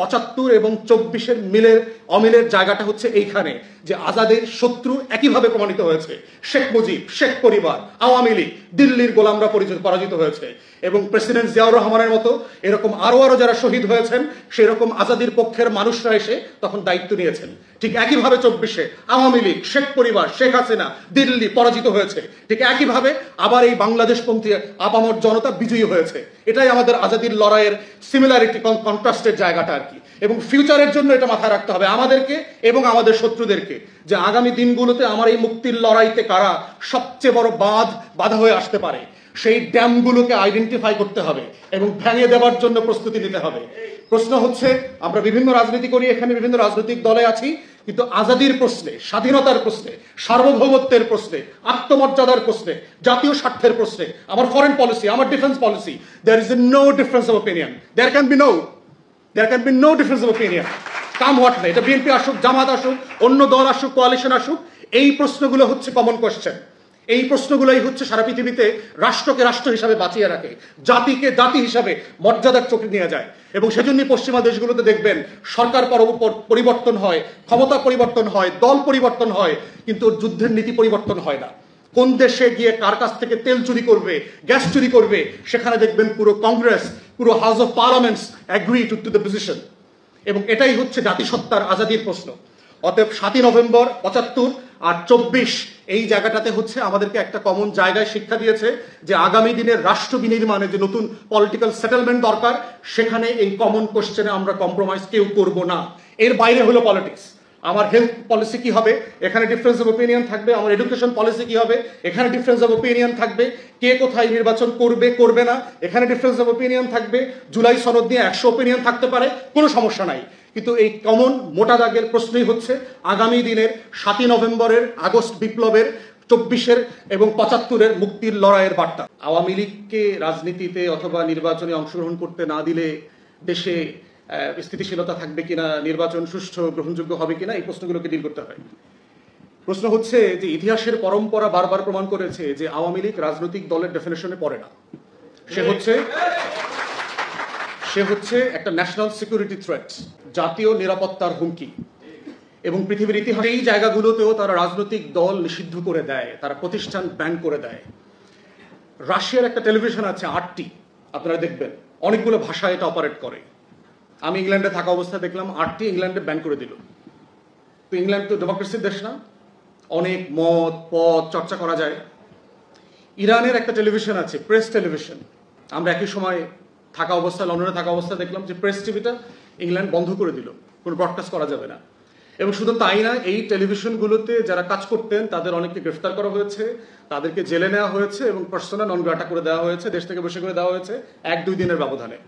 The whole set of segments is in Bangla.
75 এবং 24-এর মিলের অমিলের জায়গাটা হচ্ছে এইখানে যে আজাদের শত্রু একইভাবে প্রমাণিত হয়েছে। শেখ মুজিব, শেখ পরিবার, আওয়ামী লীগ, দিল্লির গোলামরা পরাজিত হয়েছে এবং প্রেসিডেন্ট জিয়াউর রহমানের মতো এরকম আরো যারা শহীদ হয়েছেন সেরকম আজাদির পক্ষের মানুষরা এসে তখন দায়িত্ব নিয়েছেন। ঠিক একইভাবে 24-এ আওয়ামী লীগ, শেখ পরিবার, শেখ হাসিনা, দিল্লি পরাজিত হয়েছে। ঠিক একইভাবে আবার এই বাংলাদেশপন্থী আপামর জনতা বিজয়ী হয়েছে। এটাই আমাদের আজাদির লড়াইয়ের সিমিলারিটি, কন্ট্রাস্টের জায়গাটা আর কি। এবং ফিউচারের জন্য এটা মাথায় রাখতে হবে আমাদেরকে এবং আমাদের শত্রুদেরকে, যে আগামী দিনগুলোতে আমার এই মুক্তির লড়াইতে কারা সবচেয়ে বড় বাধা হয়ে আসতে পারে সেই ড্যামগুলোকে আইডেন্টিফাই করতে হবে এবং ভেঙে দেওয়ার জন্য প্রস্তুতি নিতে হবে। প্রশ্ন হচ্ছে, আমরা বিভিন্ন রাজনীতি করি, এখানে বিভিন্ন রাজনৈতিক দলে আছি, কিন্তু আজাদির প্রশ্নে, স্বাধীনতার প্রশ্নে, সার্বভৌমত্বের প্রশ্নে, আত্মমর্যাদার প্রশ্নে, জাতীয় স্বার্থের প্রশ্নে, আমার ফরেন পলিসি, আমার defence policy, there is no difference of opinion. There can be no difference of opinion. Come what না, এটা বিএনপি আসুক, জামাত আসুক, অন্য দল আসুক, কোয়ালিশন আসুক, এই প্রশ্নগুলো হচ্ছে কমন কোয়েশ্চেন। এই প্রশ্নগুলোই হচ্ছে সারা পৃথিবীতে রাষ্ট্রকে রাষ্ট্র হিসাবে বাঁচিয়ে রাখে, জাতিকে জাতি হিসাবে মর্যাদার চোখে নিয়ে যায়। এবং সেজন্যই পশ্চিমা দেশগুলোতে দেখবেন সরকার পরিবর্তন হয়, ক্ষমতা পরিবর্তন হয়, দল পরিবর্তন হয়, কিন্তু যুদ্ধের নীতি পরিবর্তন হয় না। কোন দেশে গিয়ে কার কাছ থেকে তেল চুরি করবে, গ্যাস চুরি করবে, সেখানে দেখবেন পুরো কংগ্রেস, পুরো house of parliaments agree to the position. এবং এটাই হচ্ছে জাতিসত্তার আজাদির প্রশ্ন। অতএব 7ই নভেম্বর 75 আর 24 এই জায়গাটাতে হচ্ছে আমাদেরকে একটা কমন জায়গায় শিক্ষা দিয়েছে যে আগামী দিনের রাষ্ট্র বিনির্মাণে যে নতুন পলিটিক্যাল সেটেলমেন্ট দরকার, সেখানে এই কমন কোশ্চেনে আমরা কম্প্রোমাইজ কেউ করব না। এর বাইরে হলো পলিটিক্স। আমার হেলথ পলিসি কি হবে, এখানে ডিফারেন্স অফ ওপিনিয়ন থাকবে। আমার এডুকেশন পলিসি কি হবে, এখানে ডিফারেন্স অফ ওপিনিয়ন থাকবে। কে কোথায় নির্বাচন করবে না, এখানে ডিফারেন্স অফ ওপিনিয়ন থাকবে। জুলাই সনদ নিয়ে 100 ওপিনিয়ন থাকতে পারে, কোনো সমস্যা নাই। কিন্তু এই কমন মোটা দাগের প্রশ্নই হচ্ছে আগামী দিনের 7ই নভেম্বরের, আগস্ট বিপ্লবের, 24-এর এবং 75-এর মুক্তির লড়াইয়ের বার্তা। আওয়ামী লীগকে রাজনীতিতে অথবা নির্বাচনে অংশগ্রহণ করতে না দিলে দেশে স্থিতিশীলতা থাকবে কিনা, নির্বাচন সুষ্ঠু গ্রহণযোগ্য হবে কিনা, এই প্রশ্নগুলোকে ডিল করতে হয়। প্রশ্ন হচ্ছে যে ইতিহাসের পরম্পরা বারবার প্রমাণ করেছে যে আওয়ামী লীগ রাজনৈতিক দলের ডেফিনেশনে পড়ে না। সে হচ্ছে একটা ন্যাশনাল সিকিউরিটি থ্রেট, জাতীয় নিরাপত্তার হুমকি। এবং পৃথিবীর ইতিহাসে এই জায়গাগুলোতেও তারা রাজনৈতিক দল নিষিদ্ধ করে দেয়, তারা প্রতিষ্ঠান ব্যান করে দেয়। রাশিয়ার একটা টেলিভিশন আছে RT, আপনারা দেখবেন অনেকগুলো ভাষায় এটা অপারেট করে। আমি ইংল্যান্ডে থাকা অবস্থায় দেখলাম RT ইংল্যান্ডে ব্যান করে দিল। তো ইংল্যান্ড তো ডেমোক্রেসির দেশ না, অনেক মত পথ চর্চা করা যায়। ইরানের একটা টেলিভিশন আছে, প্রেস টেলিভিশন। আমরা একই সময় থাকা অবস্থায়, লন্ডনে থাকা অবস্থায় দেখলাম যে প্রেস টিভিটা ইংল্যান্ড বন্ধ করে দিল, কোনো ব্রডকাস্ট করা যাবে না। এবং শুধু তাই না, এই টেলিভিশনগুলোতে যারা কাজ করতেন তাদের অনেককে গ্রেফতার করা হয়েছে, তাদেরকে জেলে নেওয়া হয়েছে এবং পার্সোনা নন গ্রাটা করে দেওয়া হয়েছে, দেশ থেকে বসে করে দেওয়া হয়েছে 1-2 দিনের ব্যবধানে।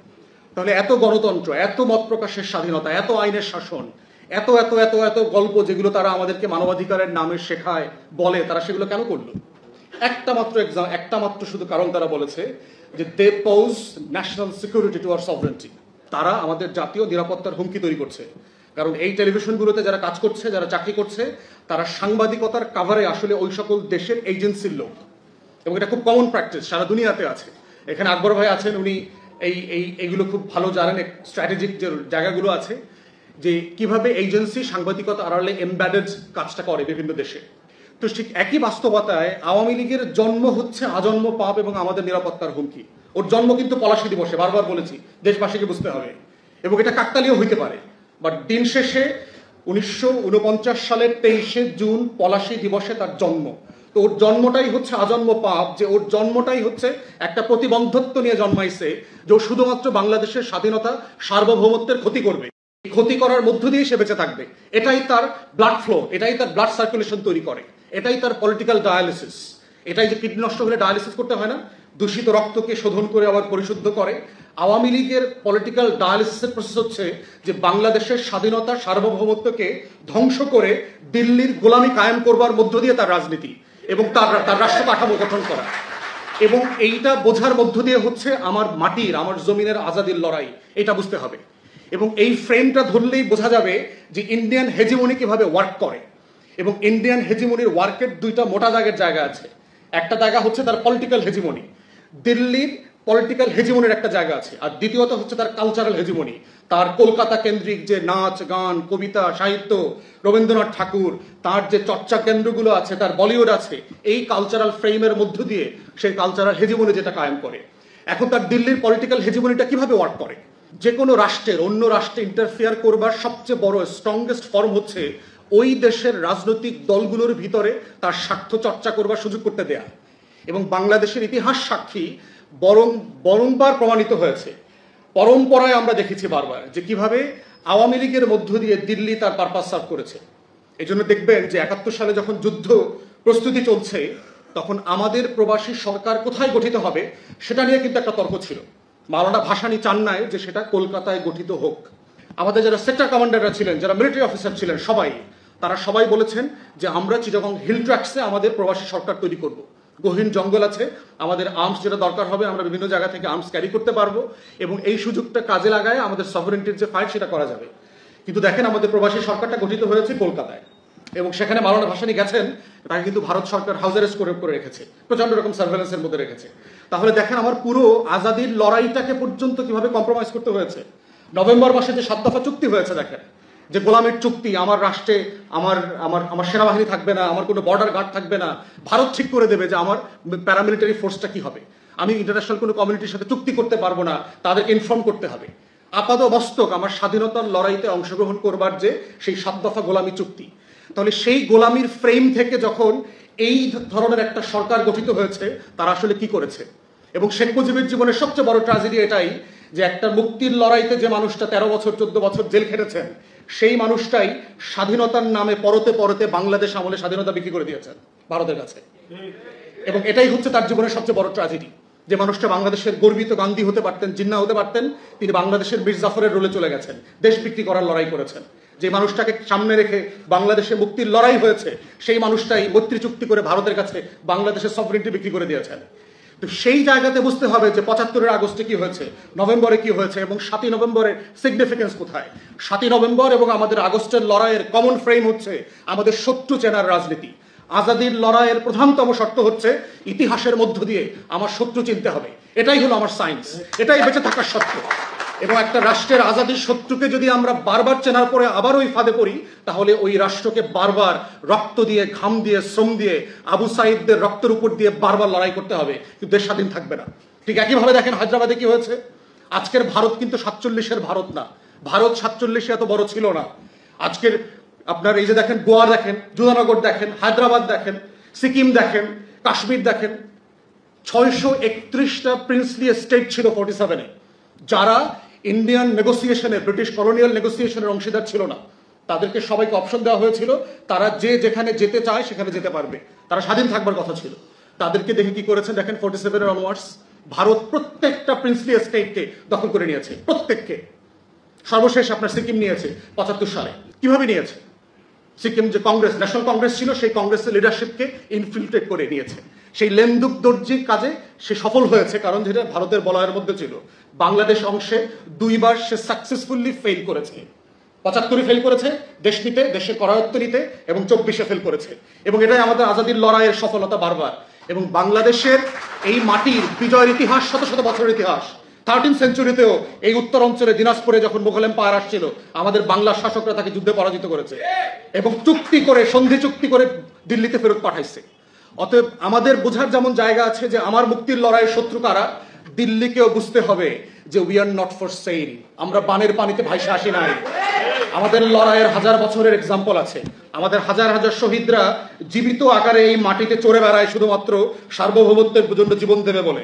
তাহলে এত গণতন্ত্র, এত মত প্রকাশের স্বাধীনতা, এত আইনের শাসন, এত এত এত এত গল্প যেগুলো তারা আমাদেরকে মানবাধিকারের নামে শেখায়, বলে, তারা সেগুলো কেন করলো? একটা মাত্র শুধু কারণ তারা বলেছে যে they pose national security to our sovereignty. তারা আমাদের জাতীয় নিরাপত্তার হুমকি তৈরি করছে। কারণ এই টেলিভিশনগুলোতে যারা কাজ করছে, যারা চাকরি করছে, তারা সাংবাদিকতার কাভারে আসলে ওই সকল দেশের এজেন্সির লোক। এবং এটা খুব কমন প্র্যাকটিস, সারা দুনিয়াতে আছে। এখানে আকবর ভাই আছেন, উনি এইগুলো খুব ভালো জানেন, স্ট্র্যাটেজিক যে জায়গাগুলো আছে, যে কিভাবে এজেন্সি সাংবাদিকতা আড়ালে এমবেডেড কাজটা করে বিভিন্ন দেশে। তো ঠিক একই বাস্তবতায় আওয়ামী লীগের জন্ম হচ্ছে আজন্ম পাপ এবং আমাদের নিরাপত্তার হুমকি। ওর জন্ম কিন্তু পলাশী দিবসে, বারবার বলেছি, দেশবাসীকে বুঝতে হবে। এবং এটা কাকতালীয় হইতে পারে, বাট দিন শেষে 1949 সালের 23শে জুন পলাশী দিবসে তার জন্ম। তো ওর জন্মটাই হচ্ছে আজন্ম পাপ, যে ওর জন্মটাই হচ্ছে একটা প্রতিবন্ধত্ব নিয়ে জন্মাইছে, যে ও শুধুমাত্র বাংলাদেশের স্বাধীনতা সার্বভৌমত্বের ক্ষতি করবে, ক্ষতি করার মধ্য দিয়ে সে বেঁচে থাকবে। এটাই তার ব্লাড ফ্লো, এটাই তার ব্লাড সার্কুলেশন তৈরি করে, এটাই তার পলিটিক্যাল ডায়ালিসিস। এটাই যে কিডনি নষ্ট হলে ডায়ালিসিস করতে হয় না, দূষিত রক্তকে শোধন করে আবার পরিশুদ্ধ করে। আওয়ামী লীগের পলিটিক্যাল ডায়ালিসিসের প্রসেস হচ্ছে যে বাংলাদেশের স্বাধীনতা সার্বভৌমত্বকে ধ্বংস করে দিল্লির গোলামি কায়েম করবার মধ্য দিয়ে তার রাজনীতি এবং তার রাষ্ট্র কাঠামো গঠন করা। এবং এইটা বোঝার মধ্য দিয়ে হচ্ছে আমার মাটির, আমার জমিনের আজাদির লড়াই, এটা বুঝতে হবে। এবং এই ফ্রেমটা ধরলেই বোঝা যাবে যে ইন্ডিয়ান হেজিমনি কিভাবে ওয়ার্ক করে। এবং ইন্ডিয়ান হেজিমনির ওয়ার্কের দুইটা মোটা দাগের জায়গা আছে। একটা জায়গা হচ্ছে তার পলিটিক্যাল হেজিমনি। দিল্লির পলিটিক্যাল হেজিমনির একটা জায়গা আছে, আর দ্বিতীয়ত হচ্ছে তার কালচারাল হেজিমনি। তার কলকাতা কেন্দ্রিক যে নাচ গান কবিতা সাহিত্য, রবীন্দ্রনাথ ঠাকুর, তার যে চর্চা কেন্দ্রগুলো আছে, তার বলিউড আছে, এই কালচারাল ফ্রেমের মধ্য দিয়ে সেই কালচারাল হেজিমনি যেটা কায়েম করে। এখন তার দিল্লির পলিটিক্যাল হেজিমনিটা কিভাবে ওয়ার্ক করে? যে কোনো রাষ্ট্রের অন্য রাষ্ট্রে ইন্টারফেয়ার করবার সবচেয়ে বড় স্ট্রংগেস্ট ফর্ম হচ্ছে ওই দেশের রাজনৈতিক দলগুলোর ভিতরে তার স্বার্থ চর্চা করবার সুযোগ করতে দেয়া। এবং বাংলাদেশের ইতিহাস সাক্ষী বরংবার প্রমাণিত হয়েছে, পরম্পরায় আমরা দেখেছি বারবার যে কিভাবে আওয়ামী লীগের মধ্য দিয়ে দিল্লি তার পারপাস সার্ভ করেছে। এই জন্য দেখবেন যে 71 সালে যখন যুদ্ধ প্রস্তুতি চলছে, তখন আমাদের প্রবাসী সরকার কোথায় গঠিত হবে সেটা নিয়ে কিন্তু একটা তর্ক ছিল। মাওলানা ভাসানী চান নাই যে সেটা কলকাতায় গঠিত হোক। আমাদের যারা সেক্টর কমান্ডাররা ছিলেন, যারা মিলিটারি অফিসার ছিলেন, তারা সবাই বলেছেন যে আমরা চিটাগং হিল ট্র্যাক্সে আমাদের প্রবাসী সরকার তৈরি করব। গহীন জঙ্গল আছে, আমাদের আর্মস যেটা দরকার হবে আমরা বিভিন্ন জায়গা থেকে আর্মস ক্যারি করতে পারবো, এবং এই সুযোগটা কাজে লাগায় আমাদের সভারেন্টির যে ফাইট সেটা করা যাবে। কিন্তু দেখেন আমাদের প্রবাসী সরকারটা গঠিত হয়েছে কলকাতায়, এবং সেখানে মাওলানা ভাসানী গেছেন, তাকে কিন্তু ভারত সরকার হাউস অ্যারেস্ট করে রেখেছে, প্রচন্ড রকম সার্ভেলেন্সের মধ্যে রেখেছে। তাহলে দেখেন আমার পুরো আজাদির লড়াইটাকে পর্যন্ত কিভাবে কম্প্রোমাইজ করতে হয়েছে। নভেম্বর মাসে যে 7 দফা চুক্তি হয়েছে, দেখেন যে গোলামের চুক্তি, আমার রাষ্ট্রে আমার আমার আমার সেনাবাহিনী থাকবে না, আমার কোনো বর্ডার গার্ড থাকবে না, ভারত ঠিক করে দেবে যে আমার প্যারামিলিটারি ফোর্সটা কি হবে, আমি ইন্টারন্যাশনাল কোনো কমিউনিটির সাথে চুক্তি করতে পারবো না, তাদেরকে ইনফর্ম করতে হবে। আপাত মস্তক আমার স্বাধীনতার লড়াইতে অংশগ্রহণ করবার যে সেই 7 দফা গোলামি চুক্তি, তাহলে সেই গোলামির ফ্রেম থেকে যখন এই ধরনের একটা সরকার গঠিত হয়েছে, তারা আসলে কি করেছে। এবং শেখ মুজিবের জীবনের সবচেয়ে বড় ট্র্যাজেডি এটাই যে একটা মুক্তির লড়াইতে যে মানুষটা 13 বছর 14 বছর জেল খেটেছেন, সেই মানুষটাই স্বাধীনতার নামে পরতে পরতে বাংলাদেশ আমলে স্বাধীনতা বিক্রি করে দিয়েছেন ভারতের কাছে। এবং এটাই হচ্ছে তার জীবনের সবচেয়ে বড় ট্র্যাজেডি। যে মানুষটা বাংলাদেশের গর্বিত গান্ধী হতে পারতেন, জিন্না হতে পারতেন, তিনি বাংলাদেশের মীর জাফরের রোলে চলে গেছেন, দেশ বিক্রি করার লড়াই করেছেন। যে মানুষটাকে সামনে রেখে বাংলাদেশে মুক্তির লড়াই হয়েছে, সেই মানুষটাই মৈত্রী চুক্তি করে ভারতের কাছে বাংলাদেশের সফরেনিটি বিক্রি করে দিয়েছেন। তো সেই জায়গাতে বুঝতে হবে যে 75 আগস্টে কি হয়েছে, নভেম্বরে কি হয়েছে, এবং 7ই নভেম্বরের সিগনিফিকেন্স কোথায়। 7ই নভেম্বর এবং আমাদের আগস্টের লড়াইয়ের কমন ফ্রেম হচ্ছে আমাদের শত্রু চেনার রাজনীতি। আজাদির লড়াইয়ের প্রধানতম শর্ত হচ্ছে ইতিহাসের মধ্য দিয়ে আমার শত্রু চিনতে হবে। এটাই হলো আমার সায়েন্স, এটাই বেঁচে থাকার সত্য। এবং একটা রাষ্ট্রের আজাদির শত্রুকে যদি আমরা বারবার চেনার পরে আবার ওই ফাঁদে পড়ি, তাহলে ওই রাষ্ট্রকে বারবার রক্ত দিয়ে, ঘাম দিয়ে, শ্রম দিয়ে, আবু সাইদদের রক্তের উপর দিয়ে বারবার লড়াই করতে হবে, কিন্তু দেশ স্বাধীন থাকবে না। ঠিক একইভাবে দেখেন হায়দ্রাবাদে কি হয়েছে। আজকের ভারত কিন্তু 47-এর ভারত না, ভারত 47-এ এত বড় ছিল না। আজকের আপনার এই যে দেখেন গোয়া দেখেন, জুনানগর দেখেন, হায়দ্রাবাদ দেখেন, সিকিম দেখেন, কাশ্মীর দেখেন, 631টা প্রিন্সলি স্টেট ছিল 47-এ, যারা ইন্ডিয়ান নেগোসিয়েশনে, ব্রিটিশ কলোনিয়াল নেগোসিয়েশনের অংশীদার ছিল না। তাদেরকে সবাইকে অপশন দেওয়া হয়েছিল, তারা যে যেখানে যেতে চায় সেখানে যেতে পারবে, তারা স্বাধীন থাকবার কথা ছিল। তাদেরকে দেখে কি করেছেন দেখেন, 47-এর অনওয়ার্ডস ভারত প্রত্যেকটা প্রিন্সলি স্টেটকে দখল করে নিয়েছে, প্রত্যেককে। সর্বশেষ আপনার সিকিম নিয়েছে 75 সালে। কিভাবে নিয়েছে? সিকিম যে কংগ্রেস, ন্যাশনাল কংগ্রেস ছিল, সেই কংগ্রেসের লিডারশিপকে ইনফিল্ট্রেট করে নিয়েছে। সেই লেন্দুক দর্জির কাজে সে সফল হয়েছে, কারণ যেটা ভারতের বলয়ের মধ্যে ছিল। বাংলাদেশ অংশে 2 বার সে সাকসেসফুলি ফেল করেছে। 75-এ ফেল করেছে দেশ নিতে, দেশের করায়ত্ত নিতে, এবং 24-এ ফেল করেছে। এবং এটাই আমাদের আজাদির লড়াইয়ের সফলতা বারবার। এবং বাংলাদেশের এই মাটির বিজয়ের ইতিহাস, শত শত বছরের ইতিহাস। 13th সেঞ্চুরিতেও এই উত্তর অঞ্চলে দিনাজপুরে যখন মুঘল এম্পায়ার আসছিল, আমাদের বাংলার শাসকরা তাকে যুদ্ধে পরাজিত করেছে এবং চুক্তি করে, সন্ধি চুক্তি করে দিল্লিতে ফেরত পাঠাইছে। অতএব আমাদের বোঝার যেমন জায়গা আছে যে আমার মুক্তির লড়াইয়ের শত্রু কারা, দিল্লিকেও বুঝতে হবে যে we are not for sale, আমরা বানের পানিতে ভাইসে আসি নাই। আমাদের লড়াইয়ের 1000 বছরের এক্সাম্পল আছে। আমাদের হাজার হাজার শহীদরা জীবিত আকারে এই মাটিতে চড়ে বেড়ায় শুধুমাত্র সার্বভৌমত্বের জন্য জীবন দেবে বলে।